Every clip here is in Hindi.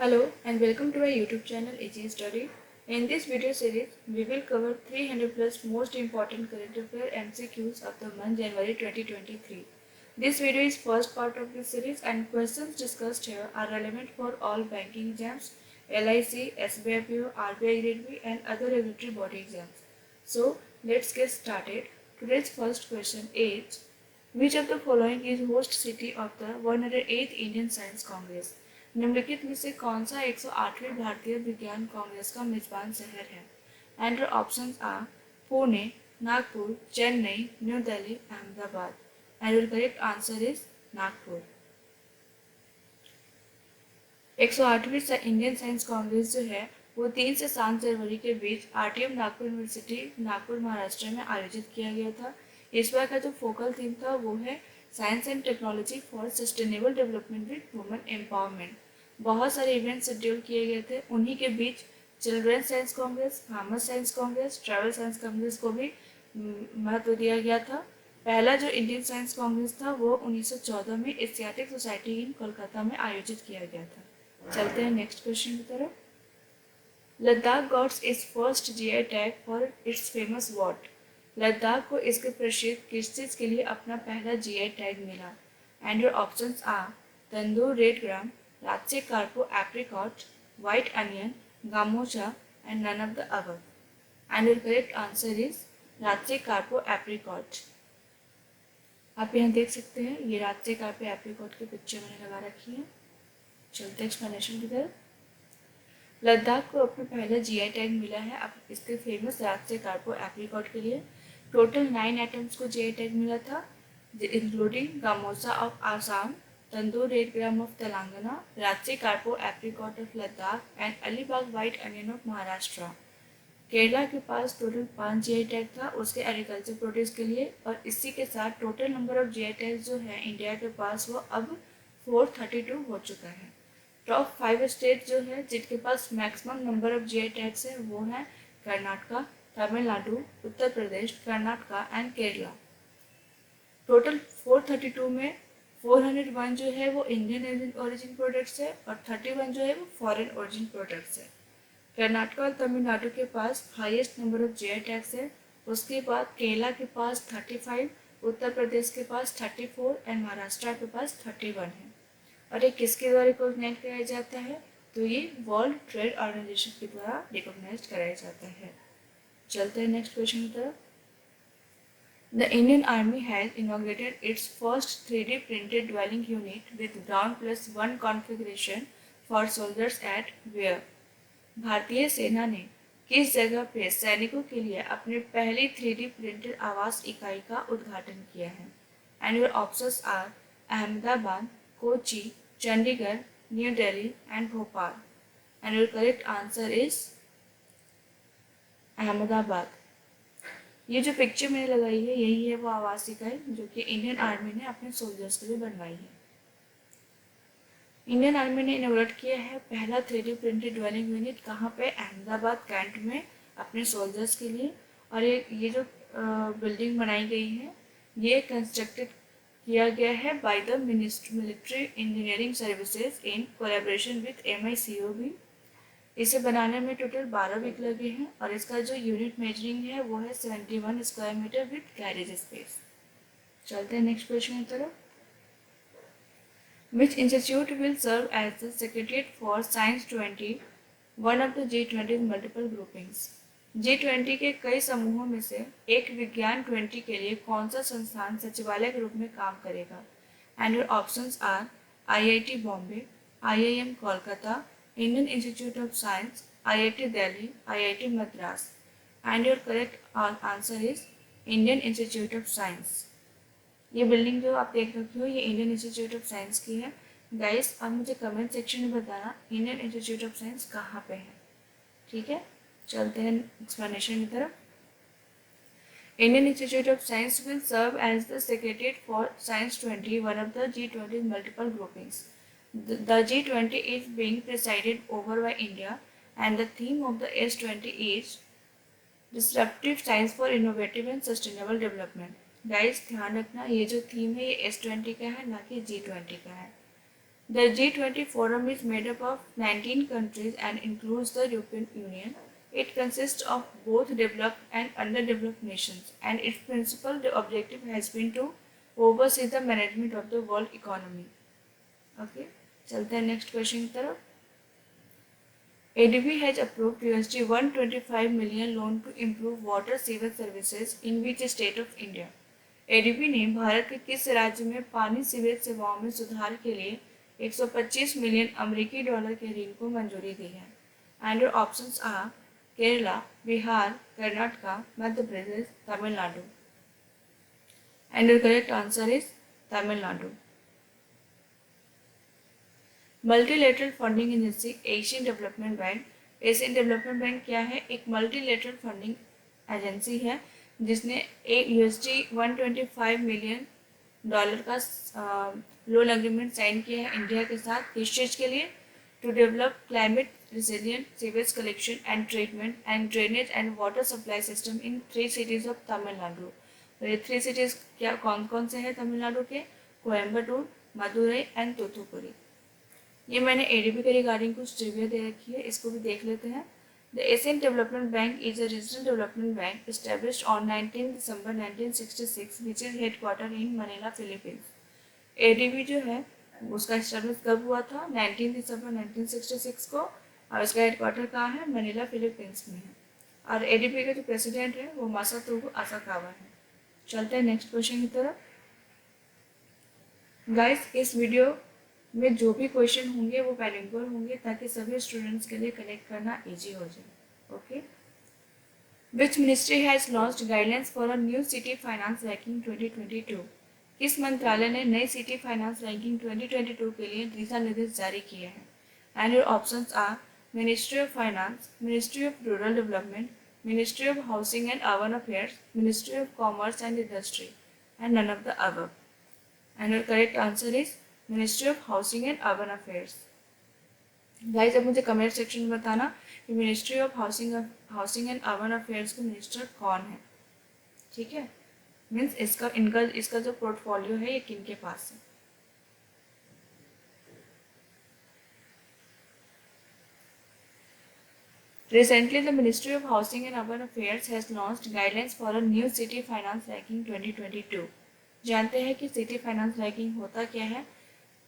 Hello and welcome to our YouTube channel AG Study. In this video series, we will cover 300 plus most important current affair MCQs of the month January 2023. This video is first part of this series and questions discussed here are relevant for all banking exams, LIC, SBI PO, RBI Grade B and other regulatory body exams. So let's get started. Today's first question is, which of the following is host city of the 108th Indian Science Congress? निम्नलिखित में से कौन सा 108वें भारतीय विज्ञान कांग्रेस का मेजबान शहर है? And options are Pune, Nagpur, Chennai, New Delhi, Ahmedabad. And your correct answer is Nagpur. 108वीं इंडियन साइंस कांग्रेस जो है वो 3 से 7 जनवरी के बीच RTM नागपुर यूनिवर्सिटी नागपुर महाराष्ट्र में आयोजित किया गया था. इस बार का जो फोकल थीम था वो है science and technology for sustainable development with women empowerment. बहुत सारे इवेंट शेड्यूल किए गए थे. उन्हीं के बीच children science congress, farmer science congress, travel science congress को भी महत्व दिया गया था. पहला जो इंडियन साइंस कांग्रेस था वो 1914 में एशियाटिक सोसाइटी इन कोलकाता में आयोजित किया गया था. चलते हैं नेक्स्ट क्वेश्चन की तरफ. Ladakh gots it's first GI tag for its famous what. Ladakh को इसके प्रसिद्ध किस चीज़ के लिए अपना पहला GI टैग मिला? And your options are Tandur red gram, Raktsey Karpo apricot, white onion, gamocha and none of the above. And your correct answer is Raktsey Karpo apricot. आप यहाँ देख सकते हैं ये राजसे कार्पो एप्रिकॉट की पिक्चर मैंने लगा रखी है. चलते एक्सप्लेनेशन की तरफ. लद्दाख को अपना पहला GI टैग मिला है अब इसके फेमस राजसे कार्पो एप्रिकॉट के लिए. टोटल 9 आइटम्स को GI टैग मिला था, including gamosa of Assam, Tandur red gram of Telangana, Raktsey Karpo apricot of Ladakh and Alibag white onion of Maharashtra. Kerala के पास टोटल 5 GI टैग था उसके एग्रीकल्चर प्रोड्यूस के लिए. और इसी के साथ total number of GI tags जो है इंडिया के पास वो अब 432 हो चुका है. टॉप 5 स्टेट जो है जिनके पास maximum number of GI tags है वो है कर्नाटका, तमिलनाडु, उत्तर प्रदेश, कर्नाटका एंड केरला. टोटल 432 में 401 जो है वो इंडियन ओरिजिन प्रोडक्ट्स है और 31 जो है वो फॉरेन ओरिजिन प्रोडक्ट्स है. कर्नाटका और तमिलनाडु के पास highest number of GI tags है. उसके बाद केरला के पास 35, उत्तर प्रदेश के पास 34 एंड महाराष्ट्र के पास 31 है. और ये किसके द्वारा रिकॉग्नाइज कराया जाता है? तो ये वर्ल्ड ट्रेड ऑर्गेनाइजेशन के द्वारा रिकॉग्नाइज कराया जाता है. चलते हैं नेक्स्ट क्वेश्चन की तरफ. The Indian army has inaugurated its first 3D printed dwelling unit with ground+1 configuration for soldiers at where. भारतीय सेना ने किस जगह पे सैनिकों के लिए अपनी पहली 3D प्रिंटेड आवास इकाई का उद्घाटन किया है? And your options are Ahmedabad, Kochi, Chandigarh, New Delhi and Bhopal. And your correct answer is Ahmedabad. ये जो पिक्चर मैंने लगाई है यही है वो आवास इकाई जो कि इंडियन आर्मी ने अपने सोल्जर्स के लिए बनवाई है. इंडियन आर्मी ने इनॉग्रेट किया है पहला 3D प्रिंटेड ड्वेलिंग यूनिट कहाँ पे? अहमदाबाद कैंट में अपने सोल्जर्स के लिए. और ये जो बिल्डिंग बनाई गई है ये कंस्ट्रक्टेड किया गया है by the military engineering services in collaboration with MICOB. इसे बनाने में टोटल 12 वीक लगे हैं और इसका जो यूनिट मेजरिंग है वो है 71 square metre with garage space. चलते हैं नेक्स्ट क्वेश्चन की तरफ. Which institute will serve as the secretariat for Science 20, one of the G20's multiple groupings? G20 के कई समूहों में से एक विज्ञान 20 के लिए कौन सा संस्थान सचिवालय के रूप में काम करेगा? And your options are IIT Bombay, IIM Kolkata, Indian Institute of Science, IIT Delhi, IIT Madras. And your correct answer is Indian Institute of Science. ये बिल्डिंग जो आप देख रखे हो ये इंडियन इंस्टीट्यूट ऑफ साइंस की है. गाइस आप मुझे कमेंट सेक्शन में बताना इंडियन इंस्टीट्यूट ऑफ साइंस कहाँ पे है. ठीक है, चलते हैं एक्सप्लेनेशन की तरफ. Indian Institute of Science will serve as the secretariat for science 20, one of the G20 multiple groupings. The G20 is being presided over by India and the theme of the S20 is Disruptive Science for Innovative and Sustainable Development. Guys ध्यान रखना ये जो थीम है ये S20 का है ना कि G20 का है. The G20 forum is made up of 19 countries and includes the European Union. It consists of both developed and underdeveloped nations, and its principal objective has been to oversee the management of the world economy. Okay, चलते हैं नेक्स्ट क्वेश्चन की तरफ. ADB has approved $125 million loan to improve water sewage services in which state of India? ADB ने भारत के किस राज्य में पानी सीवेज सेवाओं में सुधार के लिए 125 मिलियन अमेरिकी डॉलर के ऋण को मंजूरी दी है? And your options are Kerala, Bihar, Karnataka, Madhya Pradesh, Tamil Nadu. And your correct answer is Tamil Nadu. Multilateral funding agency Asian Development Bank. Asian Development Bank क्या है? एक मल्टीलेटरल फंडिंग एजेंसी है जिसने एक $125 मिलियन का लोन एग्रीमेंट साइन किया है इंडिया के साथ. किस चीज़ के लिए? To develop climate resilient sewage collection and treatment and drainage and water supply system in 3 cities of Tamil Nadu. ये 3 cities क्या कौन कौन से हैं तमिलनाडु के? कोयम्बटूर, मदुरई एंड तूतुकुड़ी. ये मैंने ADB के रिगार्डिंग कुछ ट्रिविया दे रखी है, इसको भी देख लेते हैं. The Asian Development bank is a regional development bank established on 19 December 1966 which is headquarter in Manila, Philippines. ADB जो है उसका एस्टेब्लिश कब हुआ था? 19 दिसंबर 1966 को, और इसका हेडक्वार्टर कहाँ है? मनीला, फिलीपींस में है. और ADB के जो प्रेसिडेंट है वो मासातोगु असाकावा है. चलते हैं नेक्स्ट क्वेश्चन की तरफ. गाइस, इस वीडियो में जो भी क्वेश्चन होंगे वो बाइलिंगुअल होंगे ताकि सभी स्टूडेंट्स के लिए कनेक्ट करना इजी हो जाए. Okay. Which ministry has launched guidelines for a new city finance ranking 2022? किस मंत्रालय ने नई सिटी फाइनेंस रैंकिंग 2022 के लिए दिशा निर्देश जारी किए हैं? And your options are ministry of finance, ministry of rural development, ministry of housing and urban affairs, ministry of commerce and industry, and none of the above. And your correct answer is ministry of housing and urban affairs. Guys, अब मुझे कमेंट सेक्शन में बताना कि ministry of housing and urban affairs के मिनिस्टर कौन है. ठीक है, मीन्स इसका जो पोर्टफोलियो है ये किन के पास है. Recently, the Ministry of Housing and Urban Affairs has launched guidelines for a new City Finance Ranking 2022. जानते हैं कि City Finance Ranking होता क्या है?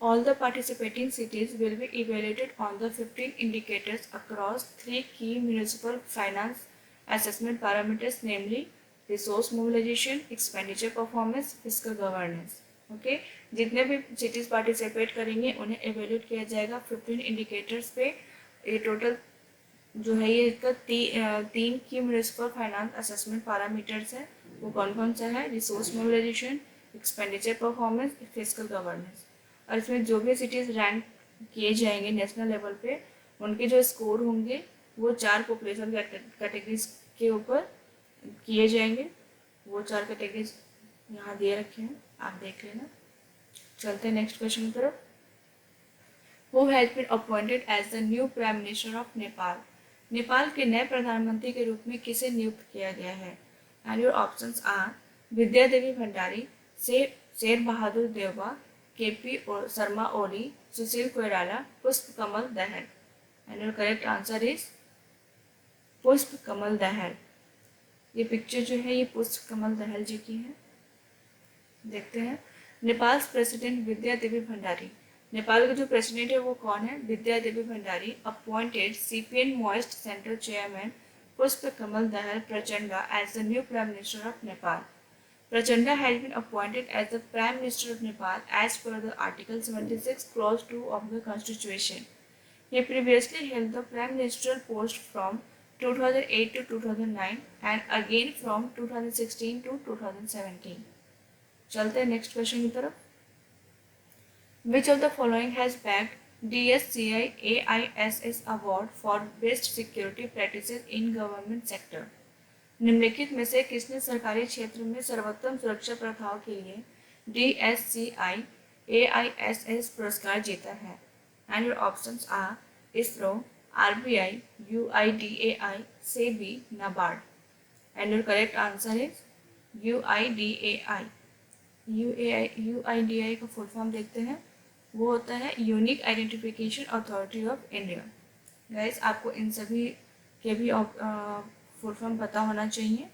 All the participating cities will be evaluated on the 15 indicators across 3 key municipal finance assessment parameters, namely resource mobilization, expenditure performance, fiscal governance. Okay? जितने भी cities participate करेंगे उन्हें evaluate किया जाएगा 15 indicators पे. ये टोटल जो है ये इसका 3 की म्यूनिसिपल फाइनेंस असेसमेंट पैरामीटर्स है. वो कौन कौन सा है? Resource mobilisation, expenditure performance, fiscal governance. और इसमें जो भी सिटीज़ रैंक किए जाएंगे नेशनल लेवल पे उनके जो स्कोर होंगे वो 4 पॉपुलेशन कैटेगरीज के ऊपर किए जाएंगे. वो 4 कैटेगरीज यहाँ दे रखे हैं, आप देख लेना. चलते हैं नेक्स्ट क्वेश्चन की तरफ. Who has been appointed as the new prime minister of Nepal? Nepal के नए प्रधानमंत्री के रूप में किसे नियुक्त किया गया है? And your options are Bidya Devi Bhandari, Sher Bahadur Deuba, KP Sharma Oli, Sushil Koirala, Pushpa Kamal Dahal. And your correct answer is Pushpa Kamal दहल. ये पिक्चर जो है ये पुष्प कमल दहल जी की है. देखते हैं. नेपाल प्रेसिडेंट विद्या देवी भंडारी. नेपाल के जो प्रेसिडेंट है वो कौन है? Bidya Devi Bhandari. Appointed CPN Maoist central chairman Pushpa Kamal Dahal Prachanda as the new prime minister of Nepal. Prachanda has been appointed as the Prime Minister of Nepal as per the Article 76 Clause 2 of the Constitution. He previously held the Prime Ministerial post from 2008 to 2009 and again from 2016 to 2017. चलते हैं नेक्स्ट क्वेश्चन की तरफ. Which of the following has bagged DSCI AISS Award for Best Security Practices in Government Sector? निम्नलिखित में से किसने सरकारी क्षेत्र में सर्वोत्तम सुरक्षा प्रथाओं के लिए DSCI AISS पुरस्कार जीता है? And your options are ISRO, RBI, UIDAI, SEBI, NABARD. एंड योर करेक्ट आंसर इज UIDAI. UIDAI का फुल फॉर्म देखते हैं. वो होता है unique identification authority of India. Guys आपको इन सभी के भी फुल फॉर्म पता होना चाहिए,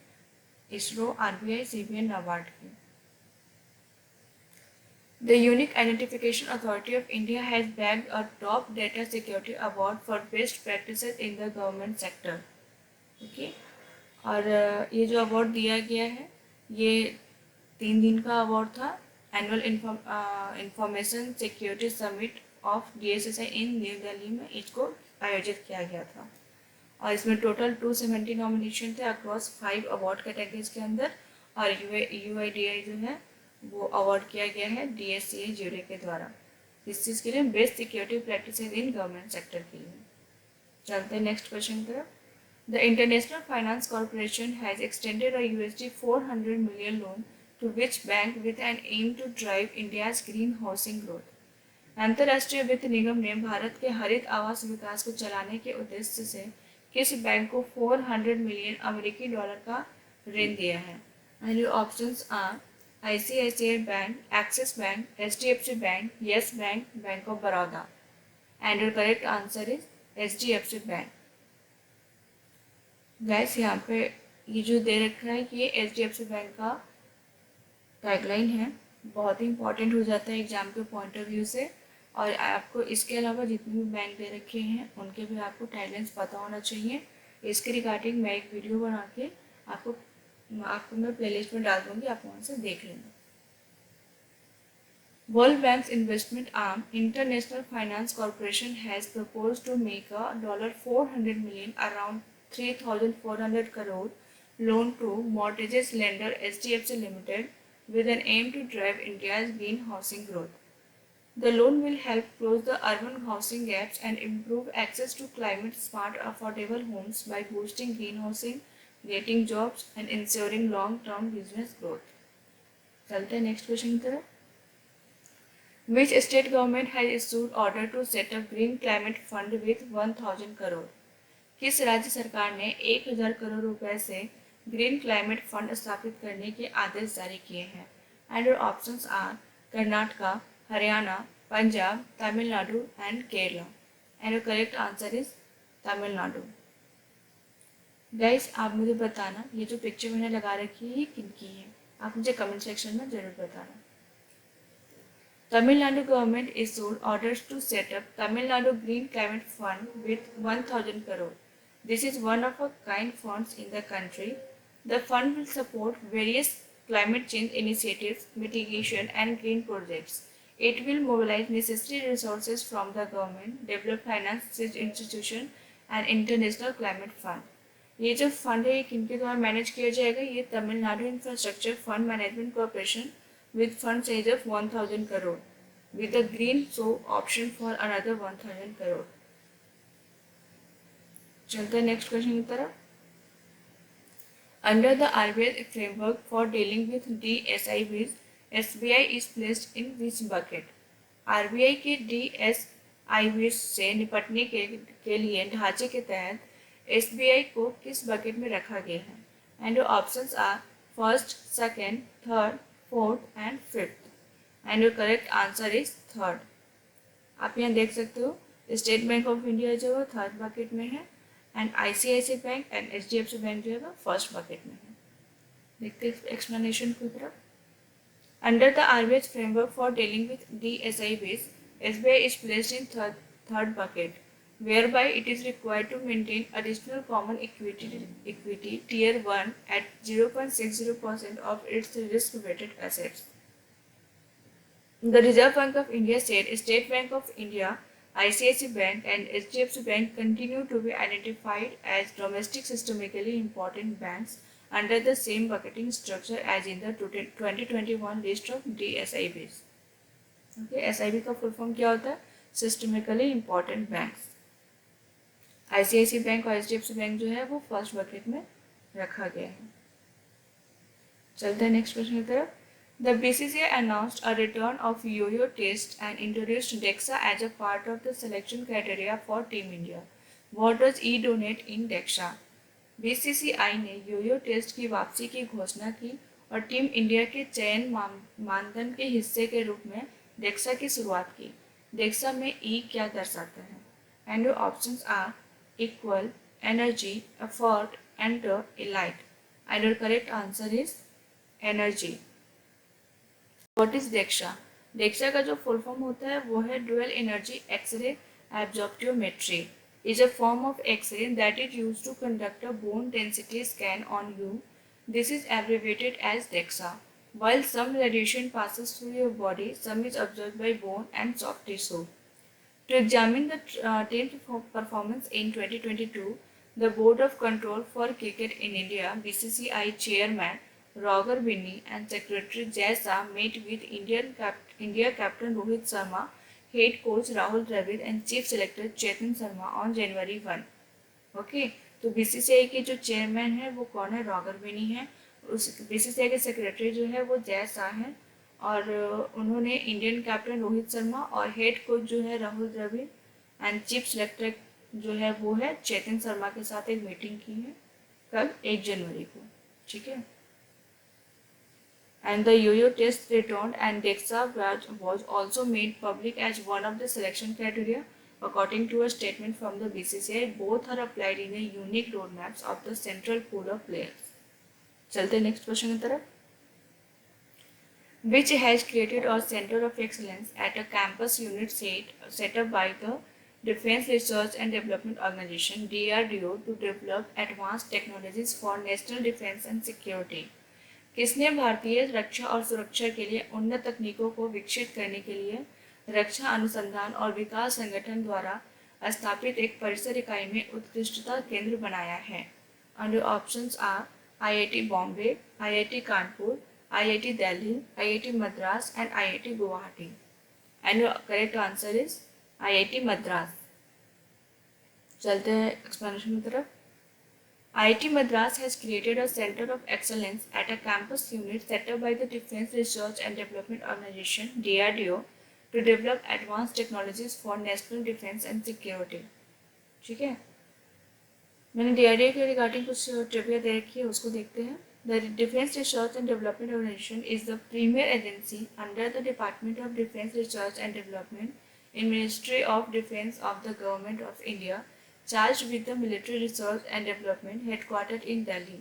इसरो, आरबीआई, सीबीआई, नाबार्ड की। The Unique Identification Authority of India has bagged a top data security award for best practices in the government sector. Okay और ये जो अवार्ड दिया गया है ये 3 दिन का अवार्ड था। Annual information security summit of DSSI in new Delhi में इसको आयोजित किया गया था और इसमें टोटल 270 नॉमिनेशन थे अक्रॉस 5 अवार्ड कैटेगरीज के अंदर और UIDAI जो है वो अवार्ड किया गया है DSCA ज्यूरी के द्वारा। इस चीज़ के लिए best security practices in government sector के लिए। चलते हैं नेक्स्ट क्वेश्चन की तरफ। The international finance corporation has extended a $400 million loan to which bank with an aim to drive India's green housing growth. अंतर्राष्ट्रीय वित्त निगम ने भारत के हरित आवास विकास को चलाने के उद्देश्य से किस बैंक को $400 मिलियन अमेरिकी डॉलर का ऋण दिया है? And your options are ICICI Bank, Axis Bank, HDFC Bank, Yes Bank, Bank of Baroda. And your correct answer is HDFC Bank. Guys यहाँ पे ये जो दे रखा है कि ये HDFC बैंक का टैगलाइन है, बहुत ही इंपॉर्टेंट हो जाता है एग्जाम के पॉइंट ऑफ व्यू से। और आपको इसके अलावा जितने भी बैंक दे रखे हैं उनके भी आपको टैगलाइंस पता होना चाहिए। इसके रिगार्डिंग मैं एक वीडियो बना के आपको मैं प्लेलिस्ट में डाल दूंगी, आप वहाँ से देख लेना। World Bank's investment arm International finance corporation has proposed to make a $400 million around 3,400 crore loan to mortgages lender HDFC Limited with an aim to drive India's green housing growth. The loan will help close the urban housing gaps and improve access to climate smart affordable homes by boosting green housing, creating jobs and ensuring long-term business growth. चलते हैं नेक्स्ट क्वेश्चन की तरफ। Which state government has issued order to set up green climate fund with 1,000 crore? किस राज्य सरकार ने 1,000 करोड़ रुपए से ग्रीन क्लाइमेट फंड स्थापित करने के आदेश जारी किए हैं? And your options are Karnataka, Haryana, Punjab, Tamil Nadu and Kerala. And your correct answer is Tamil Nadu. Guys आप मुझे बताना ये जो पिक्चर मैंने लगा रखी है ये किनकी है, आप मुझे कमेंट सेक्शन में जरूर बताना। Tamil Nadu government issued orders to set up Tamil Nadu Green Climate Fund with 1,000 crore. This is one of a kind funds in the country. The fund will support various climate change initiatives, mitigation and green projects. It will mobilize necessary resources from the government, develop finance institution and international climate fund. ये जो फंड है ये किनके द्वारा मैनेज किया जाएगा? ये Tamil Nadu infrastructure fund management corporation with fund size of 1,000 crore with a green so option for another 1,000 crore. चलते हैं नेक्स्ट क्वेश्चन की तरफ। Under the RBI framework for dealing with DSIBs, SBI is placed in which bucket? RBI के DSIBs से निपटने के लिए ढांचे के तहत SBI को किस बकेट में रखा गया है? And options are first, second, third, fourth and fifth. And your correct answer is third. आप यहाँ देख सकते हो स्टेट बैंक ऑफ इंडिया जो है थर्ड बकेट में है and ICICI bank and HDFC bank जो है वो फर्स्ट बकेट में है। देखते हैं एक्सप्लेनेशन की तरफ। Under the RBI framework for dealing with DSIBs, SBI is placed in third bucket, whereby it is required to maintain additional common equity tier 1 at 0.60% of its risk-weighted assets. The Reserve Bank of India said State Bank of India, ICICI Bank and HDFC Bank continue to be identified as domestic systemically important banks under the same bucketing structure as in the 2021 list of DSIBs. Okay, SIB का फुल फॉर्म क्या होता है? Systemically important banks. ICICI bank और HDFC बैंक जो है वो फर्स्ट बकेट में रखा गया है। चलते हैं नेक्स्ट क्वेश्चन की तरफ। The BCCI announced a return of yo-yo test and introduced DEXA as a part of the selection criteria for Team India. What does e-donate in DEXA? BCCI ने यो-यो टेस्ट की वापसी की घोषणा की और टीम इंडिया के चयन मानदंड के हिस्से के रूप में डेक्सा की शुरुआत की। डेक्सा में ई क्या दर्शाता है? And your options are equal, energy, effort and elite. And your correct answer is energy. What is DEXA? DEXA का जो फुल फॉर्म होता है वो है dual energy x-ray absorptiometry. Is a form of x-ray that is used to conduct a bone density scan on you. This is abbreviated as DEXA. While some radiation passes through your body, some is absorbed by bone and soft tissue. To examine the team's performance in 2022, the Board of Control for Cricket in India (BCCI) chairman Roger Binney and Secretary Jay Shah met with India captain Rohit Sharma, head coach Rahul Dravid, and chief selector Chetan Sharma on January 1. Okay, तो बीसीसीआई के जो चेयरमैन है वो कौन है? रॉगर बिनी है। उस बीसीसीआई के सेक्रेटरी जो है वो जय शाह है, और उन्होंने इंडियन कैप्टन रोहित शर्मा और हेड कोच जो है Rahul Dravid and chief selector जो है वो है चेतन शर्मा के साथ एक मीटिंग की है। कब? 1 जनवरी को। ठीक है। And the yo-yo test returned, and DEXA was also made public as one of the selection criteria. According to a statement from the BCCI, both are applied in a unique roadmaps of the central pool of players. चलते नेक्स्ट क्वेश्चन की तरफ। Which has created a center of excellence at a campus unit set up by the Defense Research and Development Organization (DRDO) to develop advanced technologies for national defense and security. किसने भारतीय रक्षा और सुरक्षा के लिए उन्नत तकनीकों को विकसित करने के लिए रक्षा अनुसंधान और विकास संगठन द्वारा स्थापित एक परिसर इकाई में उत्कृष्टता केंद्र बनाया है? Under options are IIT Bombay, IIT Kanpur, IIT Delhi, IIT Madras and IIT Guwahati. And correct answer is IIT Madras. चलते हैं एक्सप्लेनेशन की तरफ। IIT Madras has created a center of excellence at a campus unit set up by the Defense Research and Development Organization (DRDO) to develop advanced technologies for national defense and security. ठीक है, मैंने DRDO के रिगार्डिंग कुछ ट्रिविया दे रखी है, उसको देखते हैं। The Defense Research and Development Organization is the premier agency under the Department of Defense Research and Development in Ministry of Defense of the Government of India, charge with the military research and development, headquarter in Delhi.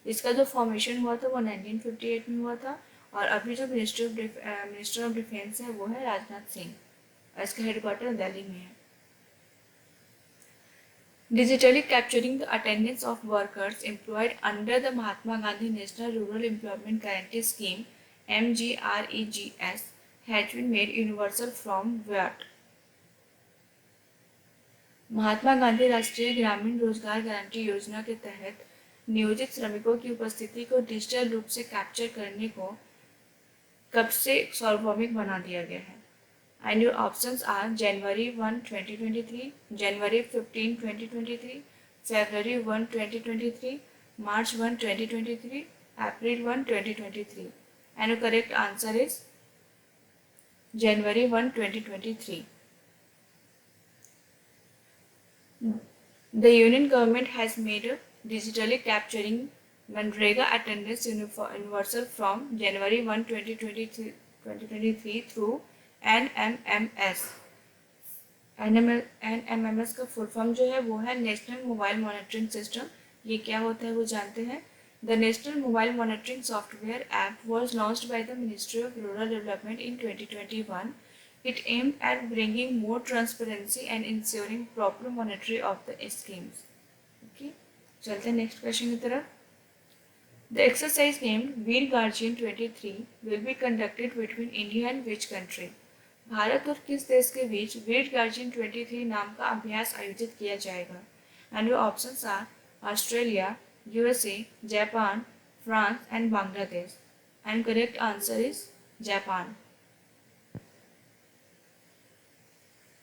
इसका जो फॉर्मेशन हुआ था वो 1958 में हुआ था, और अभी जो मिनिस्टर ऑफ डिफेंस है वो है राजनाथ सिंह, और इसका हेडक्वार्टर दिल्ली में है। Digitally capturing the attendance of workers employed under the Mahatma Gandhi national rural employment guarantee scheme (MGREGS) has been made universal from what? Mahatma Gandhi राष्ट्रीय ग्रामीण रोजगार गारंटी योजना के तहत नियोजित श्रमिकों की उपस्थिति को डिजिटल रूप से कैप्चर करने को कब से सार्वभौमिक बना दिया गया है? And your options are January 1, 2023, January 15, 2023, February 1, 2023, March 1, 2023, April 1, 2023. And your correct answer is January 1, 2023. The union government has made digitally capturing Manrega attendance universal from January 1, 2023 through NMMS. NMMS का फुल फॉर्म जो है वो है नेशनल मोबाइल मॉनिटरिंग सिस्टम। ये क्या होता है वो जानते हैं। The National Mobile Monitoring Software App was launched by the Ministry of Rural Development in 2021. It aimed at bringing more transparency and ensuring proper monitoring of the schemes. Okay, चलते हैं नेक्स्ट क्वेश्चन की तरफ। The exercise named Veer Guardian 23 will be conducted between India and which country? Bharat और किस देश के बीच वीर गार्जियन 23 नाम का अभ्यास आयोजित किया जाएगा? And your options are Australia, USA, Japan, France and Bangladesh. And correct answer is Japan.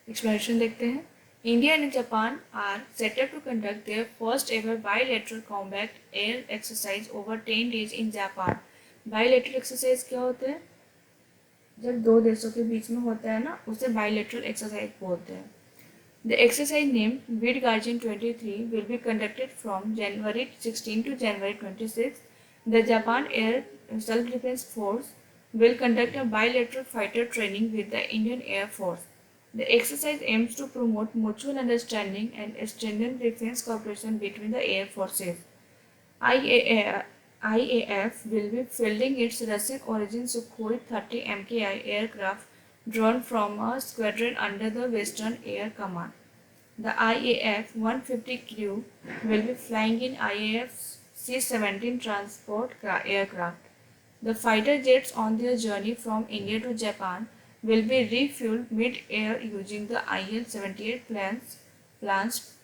Explanation देखते हैं। India and Japan are set up to conduct their first ever bilateral combat air exercise over 10 days in Japan. Bilateral exercise क्या होते हैं? जब दो देशों के बीच में होता है ना, उसे बायलैटरल एक्सरसाइज बोलते हैं। The exercise named Veer guardian 23 will be conducted from January 16 to January 26. The Japan air self defence force will conduct a bilateral fighter training with the Indian Air Force. The exercise aims to promote mutual understanding and strengthen defense cooperation between the air forces. IAF will be fielding its Russian origin Sukhoi 30 MKI aircraft drawn from a squadron under the Western Air Command. The IAF 150 crew will be flying in IAF C-17 transport aircraft. The fighter jets on their journey from India to Japan will be refueled mid-air using the IL-78 plans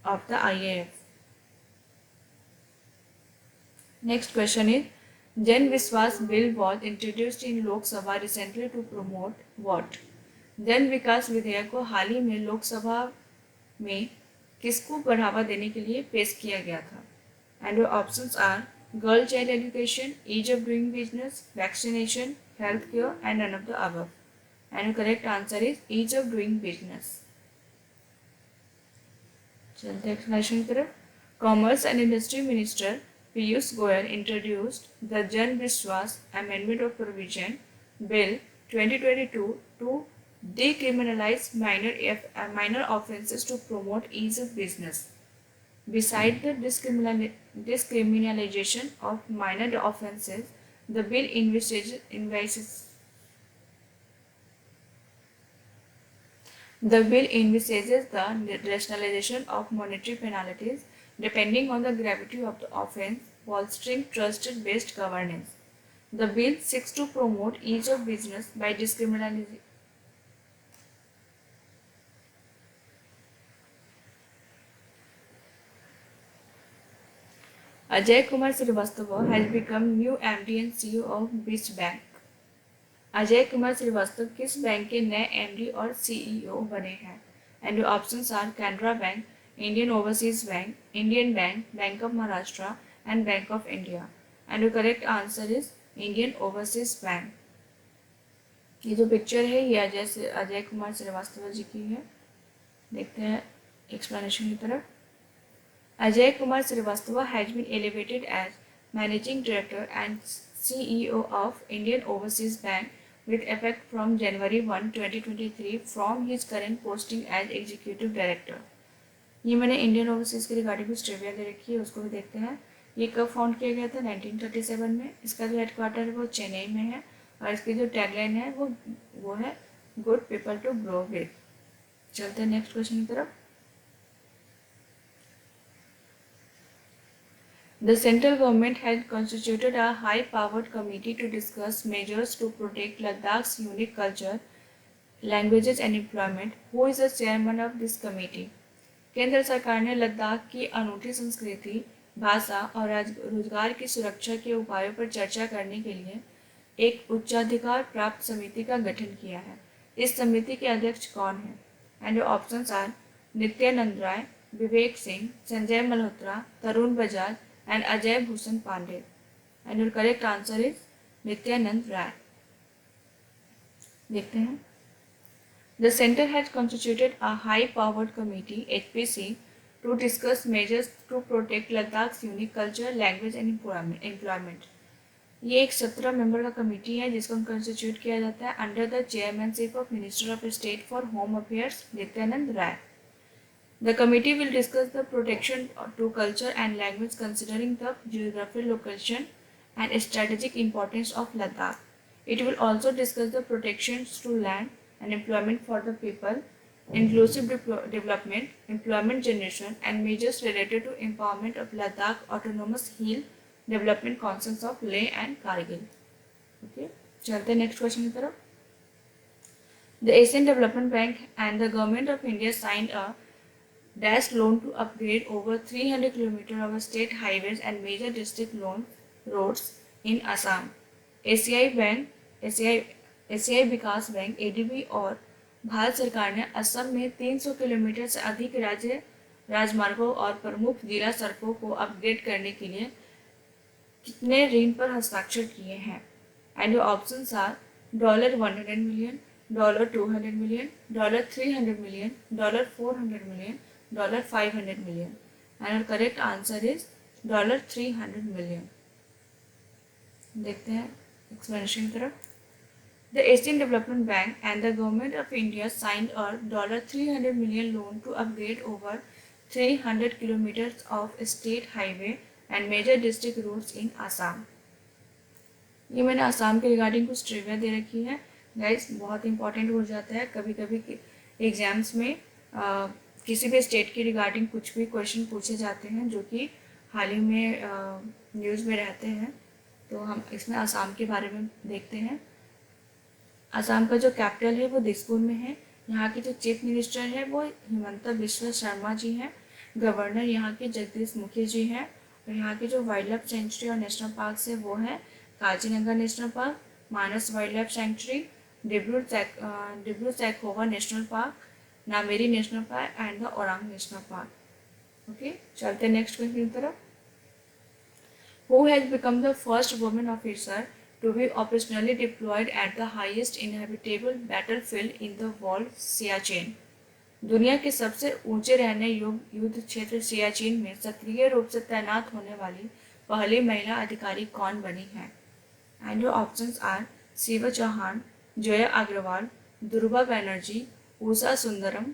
of the IAF. Next question is, Jan Viswas bill was introduced in Lok Sabha recently to promote what? जन विकास विधेयक को हाल ही में लोकसभा में किसको बढ़ावा देने के लिए पेश किया गया था? And your options are girl child education, ease of doing business, vaccination, health care and none of the above. And your correct answer is ease of doing business. चलते हैं एक्सप्लेनेशन की तरफ. Commerce and industry minister Piyush Goyal introduced the Jan Vishwas Amendment of Provision Bill 2022 to decriminalize minor offences to promote ease of business. Besides the discriminalization of minor offences, the bill envisages the rationalization of monetary penalties depending on the gravity of the offence, bolstering trust-based governance. The bill seeks to promote ease of business by discriminalizing. Ajay Kumar Srivastava has become new MD and CEO of which bank? Ajay Kumar Shrivastava किस बैंक के नए एमडी और सीईओ बने हैं? And your options are Canara Bank, Indian Overseas Bank, Indian Bank, Bank of Maharashtra and Bank of India. And your correct answer is Indian Overseas Bank. ये जो पिक्चर है ये अजय कुमार श्रीवास्तव जी की है. देखते हैं एक्सप्लेनेशन की तरफ. Ajay Kumar Shrivastava has been elevated as managing director and CEO of Indian Overseas Bank with effect from January 1, 2023 from his current posting as Executive Director. ये मैंने इंडियन ओवरसीज के रिगार्डिंग कुछ ट्रिविया दे रखी है, उसको भी देखते हैं. ये कब फाउंड किया गया था? 1937 में. इसका जो हेडक्वार्टर है वो चेन्नई में है और इसकी जो टैगलाइन है वो है good people to grow with. चलते हैं नेक्स्ट क्वेश्चन की तरफ. The central government had constituted a high-powered committee to discuss measures to protect Ladakh's unique culture, languages and employment. Who is the chairman of this committee? केंद्र सरकार ने लद्दाख की अनूठी संस्कृति, भाषा और रोजगार की सुरक्षा के उपायों पर चर्चा करने के लिए एक उच्चाधिकार प्राप्त समिति का गठन किया है. इस समिति के अध्यक्ष कौन हैं? And your options are Nityanand Rai, Vivek Singh, Sanjay Malhotra, Tarun Bajaj and Ajay Bhushan Pandey. And your correct answer is Nityanand Rai. देखते हैं. The center has constituted a high-powered committee (HPC) to discuss measures to protect Ladakh's unique culture, language and employment. ये एक 17 मेंबर का कमेटी है जिसको कंस्टिट्यूट किया जाता है under the chairmanship of minister of state for home affairs Nityanand Rai. The committee will discuss the protection to culture and language considering the geographical location and strategic importance of Ladakh. It will also discuss the protections to land and employment for the people, inclusive development, employment generation, and measures related to empowerment of Ladakh Autonomous Hill Development Councils of Leh and Kargil. Okay, चलते हैं next question की तरफ. The Asian Development Bank and the Government of India signed a dash loan to upgrade over 300 km of state highways and major district roads in Assam. एशियाई विकास बैंक ADB और भारत सरकार ने असम में 300 किलोमीटर से अधिक राज्य राजमार्गों और प्रमुख जिला सड़कों को अपग्रेड करने के लिए कितने ऋण पर हस्ताक्षर किए हैं? And your options are $100 million, $200 million, $300 million, $400 million, $500 million. And our correct answer is $300 million. देखते हैं एक्सप्लेनेशन की तरफ. The Asian Development Bank and the Government of India signed a $300 million loan to upgrade over 300 kilometers of state highway and major district roads in Assam. ये मैंने आसाम के रिगार्डिंग कुछ ट्रिविया दे रखी है गाइस, बहुत इंपॉर्टेंट हो जाता है कभी कभी एग्जाम्स में। किसी भी स्टेट के रिगार्डिंग कुछ भी क्वेश्चन पूछे जाते हैं जो कि हाल ही में न्यूज़ में रहते हैं, तो हम इसमें आसाम के बारे में देखते हैं। आसाम का जो कैपिटल है वो दिसपुर में है। यहाँ के जो चीफ मिनिस्टर है वो हिमंता बिश्वा शर्मा जी हैं। गवर्नर यहाँ के जगदीश मुखी जी हैं। और यहाँ के जो वाइल्ड लाइफ सेंचुरी और नेशनल पार्क है वो है Kaziranga national park, Manas wild life sanctuary, Dibru Saikhowa national park, Nameri national park and the Orang national park. Okay, चलते नेक्स्ट क्वेश्चन की तरफ। Who has become the first woman officer to be operationally deployed at the highest inhabitable battlefield in the world, Siachen? दुनिया के सबसे ऊंचे रहने योग्य युद्ध क्षेत्र सियाचिन में सक्रिय रूप से तैनात होने वाली पहली महिला अधिकारी कौन बनी है? And your options are Shiva Chauhan, Jaya Agarwal, Durga Banerjee, Usha Sundaram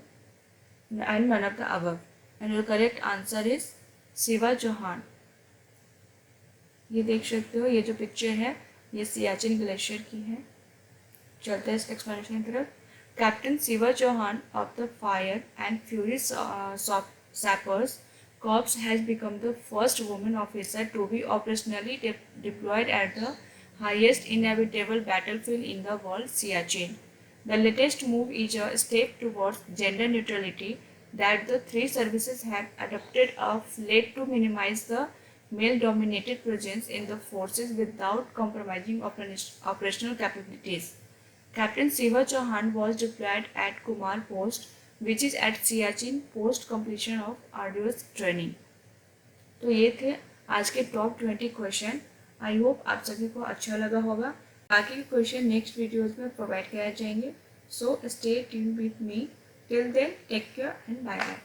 and none of the above. And your correct answer is Shiva Chauhan. ये देख सकते हो, ये जो पिक्चर है ये सियाचिन ग्लेशियर की है। चलते हैं इस एक्सप्लेनेशन की तरफ। Captain Shiva Chauhan of the fire and fury sappers corps has become the first women officer to be operationally deployed at the highest inhabitable battlefield in the world, Siachen. The latest move is a step towards gender neutrality that the three services have adopted of late to minimize the male-dominated presence in the forces without compromising operational capabilities. Captain Shiva Chauhan was deployed at Kumar Post, which is at Siachen post completion of arduous training. तो ये थे आज के टॉप 20 क्वेश्चन। आई होप आप सभी को अच्छा लगा होगा। बाकी के क्वेश्चन नेक्स्ट वीडियोस में प्रोवाइड कराए जाएंगे। So stay tuned with me till then, take care and bye bye.